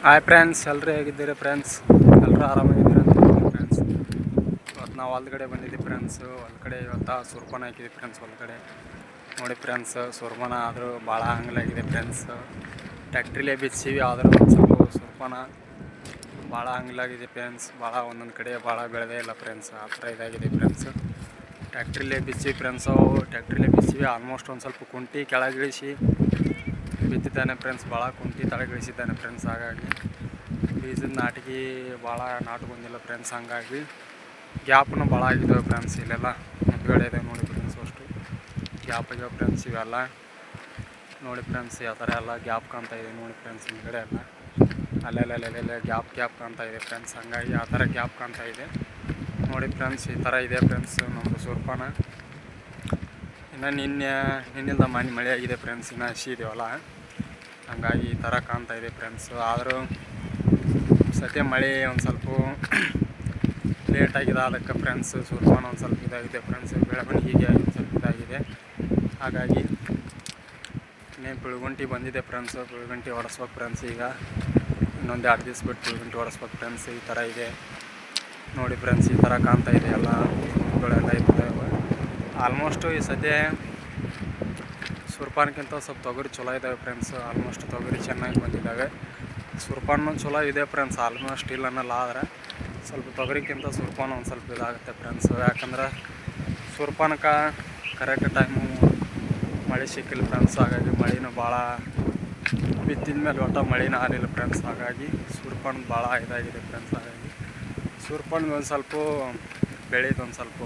Hi friends, ಎಲ್ಲರೂ ಹೇಗಿದ್ದೀರಿ friends? ಎಲ್ಲರೂ ಆರಾಮಾಗಿದ್ದೀರಿ ಅಂತ ಫ್ರೆಂಡ್ಸ್. ಇವತ್ತು ನಾವು ಹೊಲ್ಗಡೆ ಬಂದಿದ್ದೀವಿ ಫ್ರೆಂಡ್ಸು. ಹೊಲ್ಗಡೆ ಇವತ್ತು ಸುರ್ಪನ ಹಾಕಿದ್ವಿ ಫ್ರೆಂಡ್ಸ್. ಹೊಲ್ಗಡೆ ನೋಡಿ ಫ್ರೆಂಡ್ಸ್, ಸುರ್ಪನ ಆದರೂ ಭಾಳ ಹಂಗಲಾಗಿದೆ ಫ್ರೆಂಡ್ಸ್. ಟ್ಯಾಕ್ಟ್ರಿಲೇ ಬಿಚ್ಚಿವಿ, ಆದರೂ ಒಂದು ಸ್ವಲ್ಪ ಸುರ್ಪನ ಭಾಳ ಹಂಗಲಾಗಿದೆ ಫ್ರೆಂಡ್ಸ್. ಭಾಳ ಒಂದೊಂದು ಕಡೆ ಭಾಳ ಬೆಳೆದೇ ಇಲ್ಲ ಫ್ರೆಂಡ್ಸ್. ಆ ಥರ ಇದಾಗಿದೆ ಫ್ರೆಂಡ್ಸ್. ಟ್ಯಾಕ್ಟ್ರಿಲೇ ಬಿಚ್ಚಿ ಫ್ರೆಂಡ್ಸು, ಟ್ಯಾಕ್ಟ್ರಿಲೇ ಬಿಚ್ಚಿವಿ. ಆಲ್ಮೋಸ್ಟ್ ಒಂದು ಸ್ವಲ್ಪ ಕುಂಟಿ ಕೆಳಗಿಳಿಸಿ ಬಿತ್ತಿದ್ದಾನೆ ಫ್ರೆಂಡ್ಸ್. ಭಾಳ ಕುಂಟಿ ತಳಗಿಳಿಸಿದ್ದಾನೆ ಫ್ರೆಂಡ್ಸ್. ಹಾಗಾಗಿ ಬೀಜದ ನಾಟಿಗೆ ಭಾಳ ನಾಟು ಬಂದಿಲ್ಲ ಫ್ರೆಂಡ್ಸ್. ಹಂಗಾಗಿ ಗ್ಯಾಪ್ನು ಭಾಳ ಆಗಿದ್ದಾವೆ ಫ್ರೆಂಡ್ಸ್. ಇಲ್ಲೆಲ್ಲ ಮುಂದ್ಗಡೆ ಇದೆ ನೋಡಿ ಫ್ರೆಂಡ್ಸ್. ಅಷ್ಟು ಗ್ಯಾಪ್ ಆಗ್ಯಾವ ಫ್ರೆಂಡ್ಸ್. ಇವೆಲ್ಲ ನೋಡಿ ಫ್ರೆಂಡ್ಸ್, ಯಾವ ಥರ ಎಲ್ಲ ಗ್ಯಾಪ್ ಕಾಣ್ತಾ ಇದೆ ನೋಡಿ ಫ್ರೆಂಡ್ಸ್. ಹಿಂದ್ಗಡೆ ಎಲ್ಲ ಅಲ್ಲೆಲ್ಲ ಗ್ಯಾಪ್ ಕಾಣ್ತಾ ಇದೆ ಫ್ರೆಂಡ್ಸ್. ಹಂಗಾಗಿ ಆ ಥರ ಗ್ಯಾಪ್ ಕಾಣ್ತಾ ಇದೆ ನೋಡಿ ಫ್ರೆಂಡ್ಸ್. ಈ ಥರ ಇದೆ ಫ್ರೆಂಡ್ಸ್ ನಮ್ಮದು ಸುರ್ಪನ. ಇನ್ನು ನಿನ್ನಿಂದ ಮಳೆ ಆಗಿದೆ ಫ್ರೆಂಡ್ಸ್. ಇನ್ನು ಹಸಿ ಇದೆಯಲ್ಲ, ಹಂಗಾಗಿ ಈ ಥರ ಕಾಣ್ತಾ ಇದೆ ಫ್ರೆಂಡ್ಸ್. ಆದರೂ ಸದ್ಯ ಮಳೆ ಒಂದು ಸ್ವಲ್ಪ ಲೇಟಾಗಿದೆ. ಅದಕ್ಕೆ ಫ್ರೆಂಡ್ಸ್ ಸುರ್ಪನ ಒಂದು ಸ್ವಲ್ಪ ಇದಾಗಿದೆ ಫ್ರೆಂಡ್ಸ್. ಬೆಳವಣಿಗೆಗೆ ಒಂದು ಸ್ವಲ್ಪ ಇದಾಗಿದೆ. ಹಾಗಾಗಿ ಇನ್ನೇನು ಪಿಳ್ಗುಂಟಿ ಬಂದಿದೆ ಫ್ರೆಂಡ್ಸು. ಪಿಳ್ಗುಂಟಿ ಹೊಡೆಸ್ಬೇಕು ಫ್ರೆಂಡ್ಸ್. ಈಗ ಇನ್ನೊಂದು 2 ದಿವಸ ಬಿಟ್ಟು ಪಿಳ್ಗುಂಟಿ ಹೊಡೆಸ್ಬೇಕು ಫ್ರೆಂಡ್ಸ್. ಈ ಥರ ಇದೆ ನೋಡಿ ಫ್ರೆಂಡ್ಸ್. ಈ ಥರ ಕಾಣ್ತಾ ಇದೆ ಎಲ್ಲ ಹೂಗಳೆಲ್ಲ ಇರ್ತವೆ. ಆಲ್ಮೋಸ್ಟು ಈ ಸದ್ಯ ಸುರ್ಪಾನಕ್ಕಿಂತ ಸ್ವಲ್ಪ ತೊಗರಿ ಚಲೋ ಇದ್ದಾವೆ ಫ್ರೆಂಡ್ಸ್. ಆಲ್ಮೋಸ್ಟ್ ತೊಗರಿ ಚೆನ್ನಾಗಿ ಬಂದಿದ್ದಾವೆ. ಸುರ್ಪಾನ ಚಲೋ ಇದೆ ಫ್ರೆಂಡ್ಸ್. ಆಲ್ಮೋಸ್ಟ್ ಇಲ್ಲ ಅನ್ನಲ್ಲ, ಆದರೆ ಸ್ವಲ್ಪ ತೊಗರಿಕ್ಕಿಂತ ಸುರ್ಪಾನ ಒಂದು ಸ್ವಲ್ಪ ಇದಾಗುತ್ತೆ ಫ್ರೆಂಡ್ಸ್. ಯಾಕಂದ್ರೆ ಸುರ್ಪಾನಕ್ಕೆ ಕರೆಕ್ಟ್ ಟೈಮು ಮಳೆ ಸಿಕ್ಕಿಲ್ಲ ಫ್ರೆಂಡ್ಸ್. ಹಾಗಾಗಿ ಮಳೆನೂ ಭಾಳ ಬಿತ್ತಿದ ಮೇಲೆ ಒಟ್ಟು ಮಳೆನೂ ಆಗಲಿಲ್ಲ ಫ್ರೆಂಡ್ಸ್. ಹಾಗಾಗಿ ಸುರ್ಪಾನ ಭಾಳ ಇದಾಗಿದೆ ಫ್ರೆಂಡ್ಸ್. ಹಾಗಾಗಿ ಸುರ್ಪಾನ ಒಂದು ಸ್ವಲ್ಪ ಬೆಳೆದು ಒಂದು ಸ್ವಲ್ಪ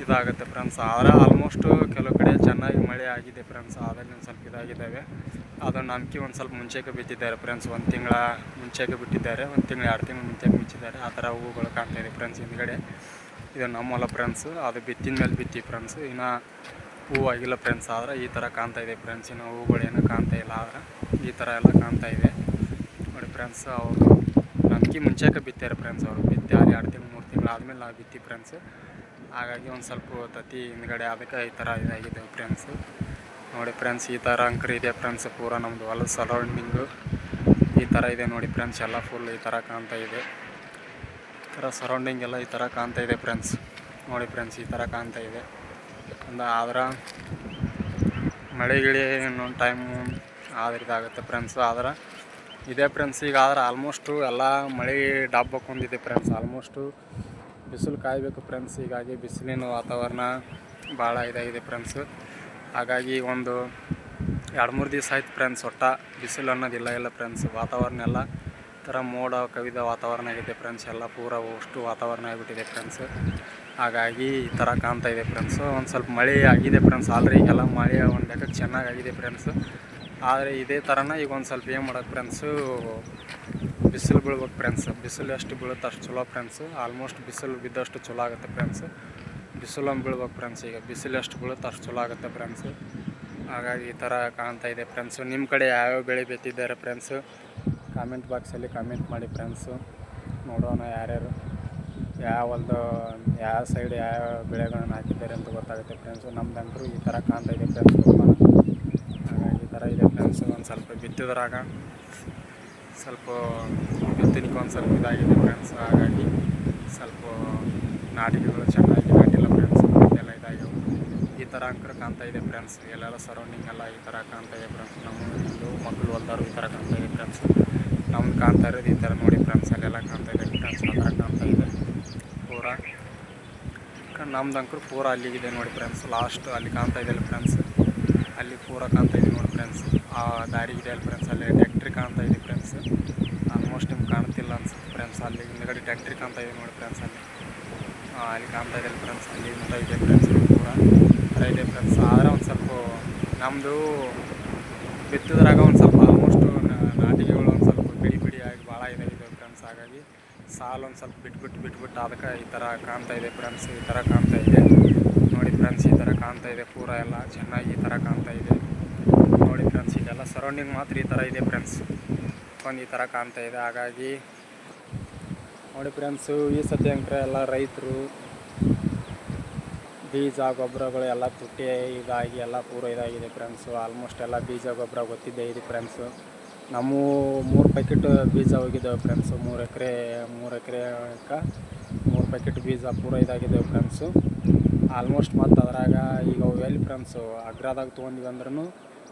ಇದಾಗುತ್ತೆ ಫ್ರೆಂಡ್ಸ್. ಆದರೆ ಆಲ್ಮೋಸ್ಟು ಕೆಲವು ಕಡೆ ಚೆನ್ನಾಗಿ ಮಳೆ ಆಗಿದೆ ಫ್ರೆಂಡ್ಸ್. ಆದಲ್ಲಿ ಒಂದು ಸ್ವಲ್ಪ ಇದಾಗಿದ್ದಾವೆ. ಅದನ್ನು ನಂಬಿಕೆ ಒಂದು ಸ್ವಲ್ಪ ಮುಂಚೆಗೆ ಬಿತ್ತಿದ್ದಾರೆ ಫ್ರೆಂಡ್ಸ್. 1 ತಿಂಗಳ ಮುಂಚೆಗೆ ಬಿಟ್ಟಿದ್ದಾರೆ. 1 ತಿಂಗಳು 2 ತಿಂಗಳು ಮುಂಚೆಗೆ ಬಿಚ್ಚಿದ್ದಾರೆ. ಆ ಥರ ಹೂಗಳು ಕಾಣ್ತಾ ಇದೆ ಫ್ರೆಂಡ್ಸ್ ಹಿಂದ್ಗಡೆ. ಇದು ನಮ್ಮಲ್ಲ ಫ್ರೆಂಡ್ಸ್. ಅದು ಬಿತ್ತಿದ ಮೇಲೆ ಬಿತ್ತಿ ಫ್ರೆಂಡ್ಸ್. ಇನ್ನು ಹೂವು ಆಗಿಲ್ಲ ಫ್ರೆಂಡ್ಸ್. ಆದರೆ ಈ ಥರ ಕಾಣ್ತಾ ಇದೆ ಫ್ರೆಂಡ್ಸ್. ಇನ್ನು ಹೂಗಳೇನು ಕಾಣ್ತಾ ಇಲ್ಲ, ಆದರೆ ಈ ಥರ ಎಲ್ಲ ಕಾಣ್ತಾ ಇದೆ ನೋಡಿ ಫ್ರೆಂಡ್ಸ್. ಅವರು ನಂಬಿಕೆ ಮುಂಚೆಗೆ ಬಿತ್ತಾರೆ ಫ್ರೆಂಡ್ಸ್. ಅವರು ಬಿತ್ತಿ 2 ತಿಂಗಳು 3 ತಿಂಗಳು ಆದಮೇಲೆ ನಾವು ಬಿತ್ತಿ ಫ್ರೆಂಡ್ಸ್. ಹಾಗಾಗಿ ಒಂದು ಸ್ವಲ್ಪ ತತ್ತಿ ಹಿಂದ್ಗಡೆ ಅದಕ್ಕೆ ಈ ಥರ ಇದಾಗಿದೆ ಫ್ರೆಂಡ್ಸ್ ನೋಡಿ ಫ್ರೆಂಡ್ಸ್. ಈ ಥರ ಅಂಕರ್ ಇದೆ ಫ್ರೆಂಡ್ಸ್. ಪೂರ ನಮ್ಮದು ಹೊಲದ ಸರೌಂಡಿಂಗು ಈ ಥರ ಇದೆ ನೋಡಿ ಫ್ರೆಂಡ್ಸ್. ಎಲ್ಲ ಫುಲ್ ಈ ಥರ ಕಾಣ್ತಾ ಇದೆ. ಈ ಥರ ಸರೌಂಡಿಂಗ್ ಎಲ್ಲ ಈ ಥರ ಕಾಣ್ತಾ ಇದೆ ಫ್ರೆಂಡ್ಸ್ ನೋಡಿ ಫ್ರೆಂಡ್ಸ್. ಈ ಥರ ಕಾಣ್ತಾ ಇದೆ. ಆದ್ರೆ ಮಳೆ ಗಿಳಿ ಇನ್ನೊಂದು ಟೈಮು ಆದ್ರೆ ಇದಾಗುತ್ತೆ ಫ್ರೆಂಡ್ಸ್. ಆದ್ರೆ ಇದೆ ಫ್ರೆಂಡ್ಸ್. ಈಗ ಆದ್ರೆ ಆಲ್ಮೋಸ್ಟು ಎಲ್ಲ ಮಳೆ ಡಬ್ಬಕ್ಕೊಂದಿದೆ ಫ್ರೆಂಡ್ಸ್. ಆಲ್ಮೋಸ್ಟು ಬಿಸಿಲು ಕಾಯಬೇಕು ಫ್ರೆಂಡ್ಸ್. ಹೀಗಾಗಿ ಬಿಸಿಲಿನ ವಾತಾವರಣ ಭಾಳ ಇದಾಗಿದೆ ಫ್ರೆಂಡ್ಸ್. ಹಾಗಾಗಿ ಒಂದು 2-3 ದಿವಸ ಆಯ್ತು ಫ್ರೆಂಡ್ಸ್. ಒಟ್ಟ ಬಿಸಿಲು ಅನ್ನೋದಿಲ್ಲ ಫ್ರೆಂಡ್ಸ್. ವಾತಾವರಣ ಎಲ್ಲ ಥರ ಮೋಡ ಕವಿದ ವಾತಾವರಣ ಆಗಿದೆ ಫ್ರೆಂಡ್ಸ್. ಎಲ್ಲ ಪೂರ ಅಷ್ಟು ವಾತಾವರಣ ಆಗಿಬಿಟ್ಟಿದೆ ಫ್ರೆಂಡ್ಸ್. ಹಾಗಾಗಿ ಈ ಥರ ಕಾಣ್ತಾ ಇದೆ ಫ್ರೆಂಡ್ಸು. ಒಂದು ಸ್ವಲ್ಪ ಮಳೆ ಆಗಿದೆ ಫ್ರೆಂಡ್ಸ್. ಆಲ್ರೆಡಿ ಈಗೆಲ್ಲ ಮಳೆ ಒಂದು ಲೆಕ್ಕಕ್ಕೆ ಚೆನ್ನಾಗಾಗಿದೆ ಫ್ರೆಂಡ್ಸು. ಆದರೆ ಇದೇ ಥರನ ಈಗ ಒಂದು ಸ್ವಲ್ಪ ಏನು ಮಾಡೋದು ಫ್ರೆಂಡ್ಸು, ಬಿಸಿಲು ಬೀಳ್ಬೇಕು ಫ್ರೆಂಡ್ಸ್. ಬಿಸಿಲು ಎಷ್ಟು ಬೀಳುತ್ತೆ ಅಷ್ಟು ಚಲೋ ಫ್ರೆಂಡ್ಸು. ಆಲ್ಮೋಸ್ಟ್ ಬಿಸಿಲು ಬಿದ್ದಷ್ಟು ಚಲೋ ಆಗುತ್ತೆ ಫ್ರೆಂಡ್ಸ್. ಬಿಸಿಲು ಒಂದು ಬೀಳ್ಬೇಕು ಫ್ರೆಂಡ್ಸ್. ಈಗ ಬಿಸಿಲು ಎಷ್ಟು ಬೀಳುತ್ತೆ ಅಷ್ಟು ಚಲೋ ಆಗುತ್ತೆ ಫ್ರೆಂಡ್ಸು. ಹಾಗಾಗಿ ಈ ಥರ ಕಾಣ್ತಾ ಇದೆ ಫ್ರೆಂಡ್ಸು. ನಿಮ್ಮ ಕಡೆ ಯಾವ್ಯಾವ ಬೆಳೆ ಬಿತ್ತಿದ್ದಾರೆ ಫ್ರೆಂಡ್ಸು ಕಾಮೆಂಟ್ ಬಾಕ್ಸಲ್ಲಿ ಕಾಮೆಂಟ್ ಮಾಡಿ ಫ್ರೆಂಡ್ಸು. ನೋಡೋಣ ಯಾರ್ಯಾರು ಯಾವ ಸೈಡ್ ಯಾವ ಬೆಳೆಗಳನ್ನು ಹಾಕಿದ್ದಾರೆ ಅಂತ ಗೊತ್ತಾಗುತ್ತೆ ಫ್ರೆಂಡ್ಸು. ನಮ್ದಂಕರು ಈ ಥರ ಕಾಣ್ತಾ ಇದೆ ಫ್ರೆಂಡ್ಸ್. ಹಾಗಾಗಿ ಈ ಥರ ಇದೆ ಫ್ರೆಂಡ್ಸು. ಒಂದು ಸ್ವಲ್ಪ ಬಿತ್ತಿದ್ರಾಗ ಸ್ವಲ್ಪ ಬಿತ್ತನಿಕೆ ಒಂದು ಸ್ವಲ್ಪ ಇದಾಗಿದೆ ಫ್ರೆಂಡ್ಸ್. ಹಾಗಾಗಿ ಸ್ವಲ್ಪ ನಾಟಿಕೆಗಳು ಚೆನ್ನಾಗಿ ನಾಟಿಲ್ಲ ಫ್ರೆಂಡ್ಸ್. ಇದೆಲ್ಲ ಇದಾಗ್ಯಾವ. ಈ ಥರ ಅಂಕರ ಕಾಣ್ತಾ ಇದೆ ಫ್ರೆಂಡ್ಸ್. ಎಲ್ಲೆಲ್ಲ ಸರೌಂಡಿಂಗ್ ಎಲ್ಲ ಈ ಥರ ಕಾಣ್ತಾ ಇದೆ ಫ್ರೆಂಡ್ಸ್. ನಮ್ಮದು ಮಕ್ಕಳು ಹೊಲ್ದಾರು ಈ ಥರ ಕಾಣ್ತಾ ಇದೆ ಫ್ರೆಂಡ್ಸ್. ನಮ್ದು ಕಾಣ್ತಾ ಇರೋದು ಈ ಥರ ನೋಡಿ ಫ್ರೆಂಡ್ಸ್. ಅಲ್ಲೆಲ್ಲ ಕಾಣ್ತಾ ಇದೆ ಫ್ರೆಂಡ್ಸ್. ಆ ಥರ ಕಾಣ್ತಾ ಇದೆ ಪೂರ. ನಮ್ದು ಅಂಕರು ಪೂರ ಅಲ್ಲಿಗಿದೆ ನೋಡಿ ಫ್ರೆಂಡ್ಸ್. ಲಾಸ್ಟ್ ಅಲ್ಲಿ ಕಾಣ್ತಾ ಇದೆಯಲ್ಲ ಫ್ರೆಂಡ್ಸ್. ಅಲ್ಲಿ ಪೂರ ಕಾಣ್ತಾ ಇದೆ ನೋಡಿ ಫ್ರೆಂಡ್ಸ್. ಆ ದಾರಿ ಇದೆ ಅಲ್ಲ ಫ್ರೆಂಡ್ಸ್. ಅಲ್ಲಿ ಟ್ಯಾಕ್ಟ್ರಿ ಕಾಣ್ತಾ ಇದೆ ಫ್ರೆಂಡ್ಸ್. ಆಲ್ಮೋಸ್ಟ್ ನಿಮ್ಗೆ ಕಾಣ್ತಿಲ್ಲ ಅನ್ಸುತ್ತೆ ಫ್ರೆಂಡ್ಸ್. ಅಲ್ಲಿ ಹಿಂದ್ಗಡೆ ಟ್ಯಾಕ್ಟ್ರಿ ಕಾಣ್ತಾ ಇದೆ ನೋಡಿ ಫ್ರೆಂಡ್ಸ್. ಅಲ್ಲಿ ಕಾಣ್ತಾ ಇದೆ ಫ್ರೆಂಡ್ಸ್. ಅಲ್ಲಿ ಮಠ ಇದೆ ಫ್ರೆಂಡ್ಸ್. ಪೂರ ಥರ ಇದೆ ಫ್ರೆಂಡ್ಸ್. ಆದರೆ ಒಂದು ಸ್ವಲ್ಪ ನಮ್ಮದು ಬಿತ್ತಿದ್ರಾಗ ಒಂದು ಸ್ವಲ್ಪ ಆಲ್ಮೋಸ್ಟು ನಾಟಿಗೆಗಳು ಒಂದು ಸ್ವಲ್ಪ ಬಿಡಿ ಆಗಿ ಭಾಳ ಇದಾಗಿದೆ ಫ್ರೆಂಡ್ಸ್. ಹಾಗಾಗಿ ಸಾಲು ಒಂದು ಸ್ವಲ್ಪ ಬಿಟ್ಬಿಟ್ಟು ಅದಕ್ಕೆ ಈ ಥರ ಕಾಣ್ತಾ ಇದೆ ಫ್ರೆಂಡ್ಸ್. ಈ ಥರ ಕಾಣ್ತಾ ಇದೆ ನೋಡಿ ಫ್ರೆಂಡ್ಸ್. ಈ ಥರ ಕಾಣ್ತಾ ಇದೆ ಪೂರ ಎಲ್ಲ ಚೆನ್ನಾಗಿ ಈ ಥರ ಕಾಣ್ತಾ ಇದೆ ನೋಡಿ ಫ್ರೆಂಡ್ಸ್. ಇದೆಲ್ಲ ಸರೌಂಡಿಂಗ್ ಮಾತ್ರ ಈ ಥರ ಇದೆ ಫ್ರೆಂಡ್ಸ್. ಒಂದು ಈ ಥರ ಕಾಣ್ತಾ ಇದೆ. ಹಾಗಾಗಿ ನೋಡಿ ಫ್ರೆಂಡ್ಸು, ಈ ಸತಿ ಅಂಕರೆ ಎಲ್ಲ ರೈತರು ಬೀಜ ಗೊಬ್ಬರಗಳು ಎಲ್ಲ ತುಟ್ಟಿ ಇದಾಗಿ ಎಲ್ಲ ಪೂರ ಇದಾಗಿದೆ ಫ್ರೆಂಡ್ಸು. ಆಲ್ಮೋಸ್ಟ್ ಎಲ್ಲ ಬೀಜ ಗೊಬ್ಬರ ಗೊತ್ತಿದ್ದೇ ಇದೆ ಫ್ರೆಂಡ್ಸು. ನಮ್ಮ 3 ಪ್ಯಾಕೆಟ್ ಬೀಜ ಹೋಗಿದ್ದಾವೆ ಫ್ರೆಂಡ್ಸು. 3 ಎಕರೆಗೆ 3 ಪ್ಯಾಕೆಟ್ ಬೀಜ ಪೂರ ಇದಾಗಿದ್ದಾವೆ ಫ್ರೆಂಡ್ಸು. ಆಲ್ಮೋಸ್ಟ್ ಮತ್ತು ಅದ್ರಾಗ ಈಗ ಅವು ಎಲ್ಲಿ ಫ್ರೆಂಡ್ಸು ಅಗ್ರಾದಾಗ ತೊಗೊಂಡಿವಿ ಅಂದ್ರೂ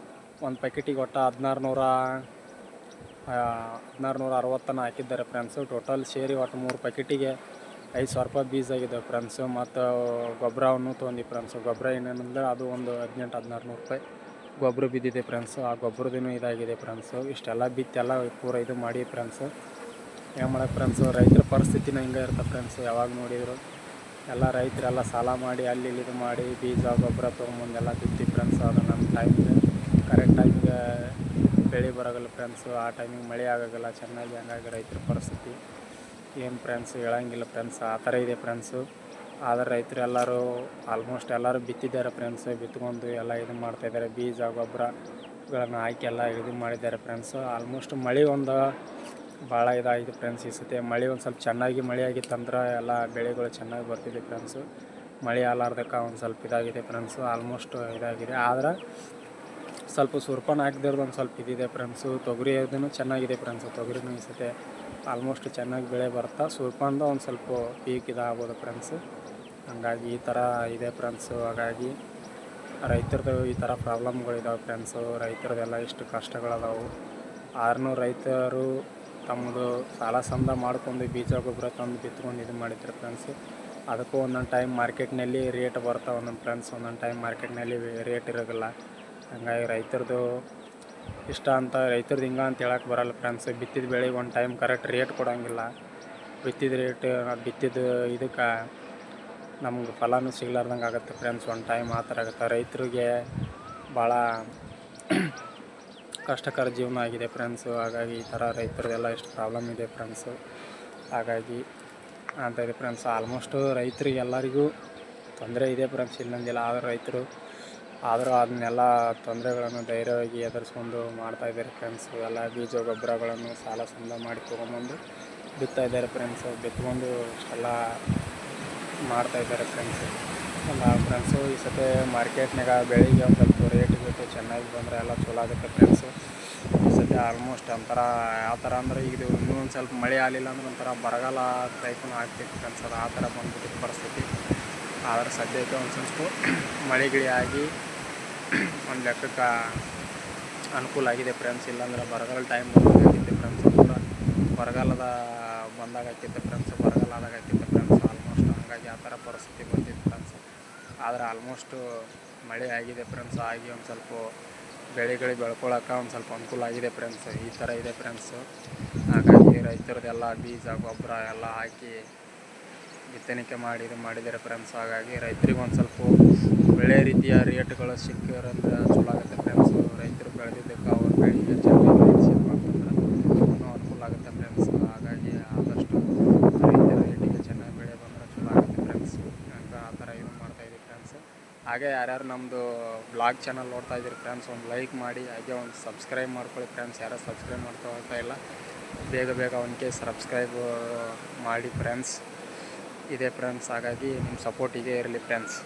ಒಂದು ಪ್ಯಾಕೆಟಿಗೆ ಒಟ್ಟು 1660 ಹಾಕಿದ್ದಾರೆ ಫ್ರೆಂಡ್ಸು. ಟೋಟಲ್ ಸೇರಿ ಒಟ್ಟು 3 ಪ್ಯಾಕೆಟಿಗೆ 5,000 ರೂಪಾಯಿ ಬೀಜ ಆಗಿದೆ ಫ್ರೆಂಡ್ಸು. ಮತ್ತು ಗೊಬ್ಬರವನ್ನು ತೊಗೊಂಡು ಫ್ರೆಂಡ್ಸು. ಗೊಬ್ಬರ ಏನೇನಂದ್ರೆ ಅದು ಒಂದು 1800-1600 ರೂಪಾಯಿ ಗೊಬ್ಬರ ಬಿದ್ದಿದೆ ಫ್ರೆಂಡ್ಸು. ಆ ಗೊಬ್ಬರದೇನು ಇದಾಗಿದೆ ಫ್ರೆಂಡ್ಸು. ಇಷ್ಟೆಲ್ಲ ಬಿತ್ತೆಲ್ಲ ಪೂರ ಇದು ಮಾಡಿ ಫ್ರೆಂಡ್ಸು. ಏನು ಮಾಡೋಕ್ಕೆ ಫ್ರೆಂಡ್ಸು, ರೈತರ ಪರಿಸ್ಥಿತಿನ ಹಿಂಗೆ ಇರುತ್ತೆ ಫ್ರೆಂಡ್ಸು. ಯಾವಾಗ ನೋಡಿದ್ರು ಎಲ್ಲ ರೈತರೆಲ್ಲ ಸಾಲ ಮಾಡಿ ಅಲ್ಲಿ ಇದು ಮಾಡಿ ಬೀಜ ಗೊಬ್ಬರ ತೊಗೊಂಬಂದೆಲ್ಲ ಬಿತ್ತಿ ಫ್ರೆಂಡ್ಸು. ಅದು ನಮ್ಮ ಟೈಮ್ಗೆ ಕರೆಕ್ಟ್ ಟೈಮ್ಗೆ ಬೆಳೆ ಬರೋಲ್ಲ ಫ್ರೆಂಡ್ಸು. ಆ ಟೈಮಿಗೆ ಮಳೆ ಆಗೋಲ್ಲ ಚೆನ್ನಾಗಿ. ಹಂಗಾಗಿ ರೈತರ ಪರಿಸ್ಥಿತಿ ಏನು ಫ್ರೆಂಡ್ಸ್ ಹೇಳೋಂಗಿಲ್ಲ ಫ್ರೆಂಡ್ಸ್. ಆ ಥರ ಇದೆ ಫ್ರೆಂಡ್ಸು. ಆದರೆ ರೈತರು ಎಲ್ಲರೂ ಆಲ್ಮೋಸ್ಟ್ ಎಲ್ಲರೂ ಬಿತ್ತಿದ್ದಾರೆ ಫ್ರೆಂಡ್ಸು. ಬಿತ್ಕೊಂಡು ಎಲ್ಲ ಇದು ಮಾಡ್ತಾಯಿದ್ದಾರೆ. ಬೀಜ ಗೊಬ್ಬರಗಳನ್ನು ಹಾಕಿ ಎಲ್ಲ ಇದು ಮಾಡಿದ್ದಾರೆ ಫ್ರೆಂಡ್ಸು. ಆಲ್ಮೋಸ್ಟ್ ಮಳೆ ಒಂದು ಭಾಳ ಇದಾಗಿದೆ ಫ್ರೆಂಡ್ಸ್. ಈ ಸತಿ ಮಳೆ ಒಂದು ಸ್ವಲ್ಪ ಚೆನ್ನಾಗಿ ಮಳೆ ಆಗಿತ್ತಂದ್ರೆ ಎಲ್ಲ ಬೆಳೆಗಳು ಚೆನ್ನಾಗಿ ಬರ್ತಿದೆ ಫ್ರೆಂಡ್ಸು. ಮಳೆ ಆಲಾರ್ದಕ್ಕೆ ಒಂದು ಸ್ವಲ್ಪ ಇದಾಗಿದೆ ಫ್ರೆಂಡ್ಸು. ಆಲ್ಮೋಸ್ಟ್ ಇದಾಗಿದೆ. ಆದ್ರೆ ಸ್ವಲ್ಪ ಸೂರ್ಪಾನ ಹಾಕಿದ್ರದ್ದು ಒಂದು ಸ್ವಲ್ಪ ಇದಿದೆ ಫ್ರೆಂಡ್ಸು. ತೊಗರಿ ಅದನ್ನು ಚೆನ್ನಾಗಿದೆ ಫ್ರೆಂಡ್ಸು. ತೊಗರಿನೂ ಈ ಸತಿ ಆಲ್ಮೋಸ್ಟ್ ಚೆನ್ನಾಗಿ ಬೆಳೆ ಬರ್ತಾ ಸೂರ್ಪಾನ್ದ ಒಂದು ಸ್ವಲ್ಪ ಪೀಕ್ ಇದಾಗ್ಬೋದು ಫ್ರೆಂಡ್ಸು. ಹಂಗಾಗಿ ಈ ಥರ ಇದೆ ಫ್ರೆಂಡ್ಸು. ಹಾಗಾಗಿ ರೈತರದ್ದು ಈ ಥರ ಪ್ರಾಬ್ಲಮ್ಗಳಿದಾವೆ ಫ್ರೆಂಡ್ಸು. ರೈತರದೆಲ್ಲ ಇಷ್ಟು ಕಷ್ಟಗಳದಾವು. ಆದ್ರೂ ರೈತರು ತಮ್ಮದು ಸಾಲ ಸಮದ ಮಾಡ್ಕೊಂಡು ಬೀಜ ಗೊಬ್ಬರ ತಂದು ಬಿತ್ಕೊಂಡು ಇದು ಮಾಡಿದ್ರು ಫ್ರೆಂಡ್ಸು. ಅದಕ್ಕೂ ಒಂದೊಂದು ಟೈಮ್ ಮಾರ್ಕೆಟ್ನಲ್ಲಿ ರೇಟ್ ಬರ್ತಾವೆ ಒಂದೊಂದು ಫ್ರೆಂಡ್ಸ್. ಒಂದೊಂದು ಟೈಮ್ ಮಾರ್ಕೆಟ್ನಲ್ಲಿ ರೇಟ್ ಇರೋದಿಲ್ಲ. ಹಂಗಾಗಿ ರೈತರದ್ದು ಇಷ್ಟ ಅಂತ ರೈತರದ್ದು ಹಿಂಗೆ ಅಂತ ಹೇಳಕ್ಕೆ ಬರೋಲ್ಲ ಫ್ರೆಂಡ್ಸ್. ಬಿತ್ತಿದ ಬೆಳೆಗೆ ಒಂದು ಟೈಮ್ ಕರೆಕ್ಟ್ ರೇಟ್ ಕೊಡೋಂಗಿಲ್ಲ. ಬಿತ್ತಿದ ಇದಕ್ಕೆ ನಮ್ಗೆ ಫಲನೂ ಸಿಗ್ಲಾರ್ದಂಗೆ ಆಗುತ್ತೆ ಫ್ರೆಂಡ್ಸ್. ಒಂದು ಟೈಮ್ ಆ ಥರ ಆಗುತ್ತೆ. ರೈತರಿಗೆ ಭಾಳ ಕಷ್ಟಕರ ಜೀವನ ಆಗಿದೆ ಫ್ರೆಂಡ್ಸು. ಹಾಗಾಗಿ ಈ ಥರ ರೈತರದೆಲ್ಲ ಎಷ್ಟು ಪ್ರಾಬ್ಲಮ್ ಇದೆ ಫ್ರೆಂಡ್ಸು. ಹಾಗಾಗಿ ಅಂತ ಇದೆ ಫ್ರೆಂಡ್ಸ್. ಆಲ್ಮೋಸ್ಟು ರೈತರಿಗೆ ಎಲ್ಲರಿಗೂ ತೊಂದರೆ ಇದೆ ಫ್ರೆಂಡ್ಸ್, ಇಲ್ಲಂದಿಲ್ಲ. ಆದರೂ ಅದನ್ನೆಲ್ಲ ತೊಂದರೆಗಳನ್ನು ಧೈರ್ಯವಾಗಿ ಎದುರಿಸ್ಕೊಂಡು ಮಾಡ್ತಾಯಿದ್ದಾರೆ ಫ್ರೆಂಡ್ಸು. ಎಲ್ಲ ಬೀಜ ಗೊಬ್ಬರಗಳನ್ನು ಸಾಲ ಸಮದ ಮಾಡಿ ತೊಗೊಂಬಂದು ಬಿತ್ತಾಯಿದ್ದಾರೆ ಫ್ರೆಂಡ್ಸು. ಬಿತ್ಕೊಂಡು ಇಷ್ಟೆಲ್ಲ ಮಾಡ್ತಾಯಿದ್ದಾರೆ ಫ್ರೆಂಡ್ಸು. ಎಲ್ಲ ಫ್ರೆಂಡ್ಸು ಈ ಸತಿ ಮಾರ್ಕೆಟ್ನಾಗ ಬೆಳೆಗೆ ಒಂದು ಸ್ವಲ್ಪ ರೇಟ್ ಚೆನ್ನಾಗಿ ಬಂದರೆ ಎಲ್ಲ ಚಲೋ ಆಗುತ್ತೆ ಫ್ರೆಂಡ್ಸು. ಈ ಸತಿ ಆಲ್ಮೋಸ್ಟ್ ಒಂಥರ ಯಾವ ಥರ ಅಂದ್ರೆ ಈಗ ಇನ್ನೂ ಒಂದು ಸ್ವಲ್ಪ ಮಳೆ ಆಗಲಿಲ್ಲ ಅಂದ್ರೆ ಒಂಥರ ಬರಗಾಲ ಟೈಪನ್ನು ಆಗ್ತಿತ್ತು ಫ್ರೆಂಡ್ಸ್. ಅದು ಆ ಥರ ಬಂದ್ಬಿಟ್ಟಿತ್ತು ಪರಿಸ್ಥಿತಿ. ಆದರೆ ಸದ್ಯಕ್ಕೆ ಒಂದು ಸ್ವಲ್ಪ ಮಳೆ ಗಿಳಿ ಆಗಿ ಒಂದು ಲೆಕ್ಕಕ್ಕೆ ಅನುಕೂಲ ಆಗಿದೆ ಫ್ರೆಂಡ್ಸ್. ಇಲ್ಲಾಂದ್ರೆ ಬರಗಾಲ ಟೈಮ್ ಬಂದಾಗಿತ್ತು ಫ್ರೆಂಡ್ಸ್. ಪೂರ ಬರಗಾಲದ ಬಂದಾಗತ್ತಿತ್ತು ಫ್ರೆಂಡ್ಸ್. ಬರಗಾಲ ಆದಾಗತ್ತಿತ್ತು ಫ್ರೆಂಡ್ಸ್ ಆಲ್ಮೋಸ್ಟ್. ಹಾಗಾಗಿ ಆ ಥರ ಪರಿಸ್ಥಿತಿ ಬಂದಿತ್ತು ಫ್ರೆಂಡ್ಸ್. ಆದರೆ ಆಲ್ಮೋಸ್ಟು ಮಳೆ ಆಗಿದೆ ಫ್ರೆಂಡ್ಸ್. ಆಗಿ ಒಂದು ಸ್ವಲ್ಪ ಬೆಳೆಗಳಿಗೆ ಬೆಳ್ಕೊಳಕ್ಕೆ ಒಂದು ಸ್ವಲ್ಪ ಅನುಕೂಲ ಆಗಿದೆ ಫ್ರೆಂಡ್ಸ್. ಈ ಥರ ಇದೆ ಫ್ರೆಂಡ್ಸು. ಹಾಗಾಗಿ ರೈತರದೆಲ್ಲ ಬೀಜ ಗೊಬ್ಬರ ಎಲ್ಲ ಹಾಕಿ ಬಿತ್ತಣಿಕೆ ಮಾಡಿ ಇದು ಮಾಡಿದ್ದಾರೆ ಫ್ರೆಂಡ್ಸ್. ಹಾಗಾಗಿ ರೈತರಿಗೆ ಒಂದು ಸ್ವಲ್ಪ ಒಳ್ಳೆಯ ರೀತಿಯ ರೇಟ್ಗಳು ಸಿಕ್ಕಿರಂದ್ರೆ ಚಲೋ ಆಗುತ್ತೆ ಫ್ರೆಂಡ್ಸು. ರೈತರು ಬೆಳೆದಿದ್ದಕ್ಕೆ ಅವ್ರ ಬೆಳೆಗೆ ಚೆನ್ನಾಗಿ ರೇಟ್ ಸಿಕ್ಕಿದ್ರೆ ಇನ್ನೂ ಅನುಕೂಲ ಆಗುತ್ತೆ ಫ್ರೆಂಡ್ಸ್. ಹಾಗಾಗಿ ಆದಷ್ಟು ರೈತರ ರೇಟಿಗೆ ಚೆನ್ನಾಗಿ ಬೆಳೆ ಬಂದರೆ ಚಲೋ ಆಗುತ್ತೆ ಫ್ರೆಂಡ್ಸ್. ಹಂಗೆ ಆ ಥರ ಇದು ಮಾಡ್ತಾಯಿದ್ದೀವಿ ಫ್ರೆಂಡ್ಸ್. ಹಾಗೆ ಯಾರ್ಯಾರು ನಮ್ಮದು ಬ್ಲಾಗ್ ಚಾನಲ್ ನೋಡ್ತಾ ಇದ್ದೀರಿ ಫ್ರೆಂಡ್ಸ್, ಒಂದು ಲೈಕ್ ಮಾಡಿ. ಹಾಗೆ ಒಂದು ಸಬ್ಸ್ಕ್ರೈಬ್ ಮಾಡ್ಕೊಳ್ಳಿ ಫ್ರೆಂಡ್ಸ್. ಯಾರು ಸಬ್ಸ್ಕ್ರೈಬ್ ಮಾಡ್ಕೊಳ್ತಾ ಇಲ್ಲ, ಬೇಗ ಅವನಿಗೆ ಸಬ್ಸ್ಕ್ರೈಬ್ ಮಾಡಿ ಫ್ರೆಂಡ್ಸ್. ಇದೆ ಫ್ರೆಂಡ್ಸ್. ಹಾಗಾಗಿ ನಿಮ್ಮ ಸಪೋರ್ಟ್ ಹೀಗೆ ಇರಲಿ ಫ್ರೆಂಡ್ಸ್.